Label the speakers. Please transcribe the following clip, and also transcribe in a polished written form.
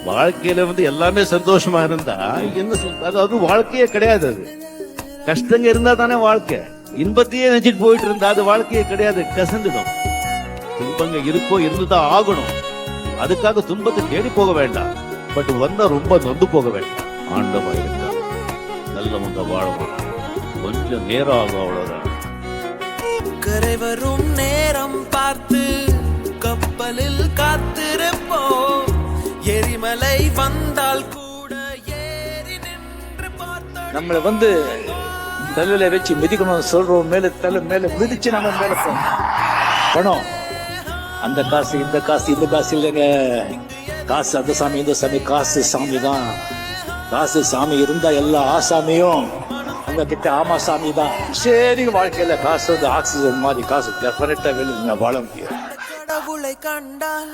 Speaker 1: வாழ்க்கையில எல்லாமே சந்தோஷமா இருந்தா என்ன அதாவது வாழ்க்கையே கிடையாது. அது கஷ்டங்க இருந்தா தானே வாழ்க்கை. இன்பத்தையே நினைச்சிட்டு போயிட்டு இருந்தா அது வாழ்க்கையே கிடையாது, கசந்துடும். துன்பங்க இருக்கோ இருந்துதான் ஆகணும். அதுக்காக துன்பத்தை தேடி போக வேண்டாம். பட் வந்தா ரொம்ப நொந்து போக வேண்டாம். ஆண்டவா இருக்கா, நல்லவங்க வாழணும். கொஞ்சம் நேரம் ஆகும், அவ்வளவுதான்.
Speaker 2: கரை வரும் நேரம் பார்த்து கப்பலில் காத்திருப்போம். எரிமலை வந்தால் கூட ஏறி நின்று பார்த்தோம்.
Speaker 3: நம்மளை தலையில வச்சு மிதிக்கணும் சொல்றோம். மேல மிதிச்சு நம்ம மேல பணம், அந்த காசு இந்த காசு இல்லைங்க. காசு அந்த சாமி இந்த சாமி, காசு சாமி தான். காசு சாமி இருந்தா எல்லா ஆசாமியும் உங்க கிட்ட ஆமா சாமி தான். சரி, வாழ்க்கையில காசு ஆக்சிஜன் மாதிரி காசு டெஃபினட்டா வெளியே வாழ முடியும்.
Speaker 2: கடவுளை கண்டால்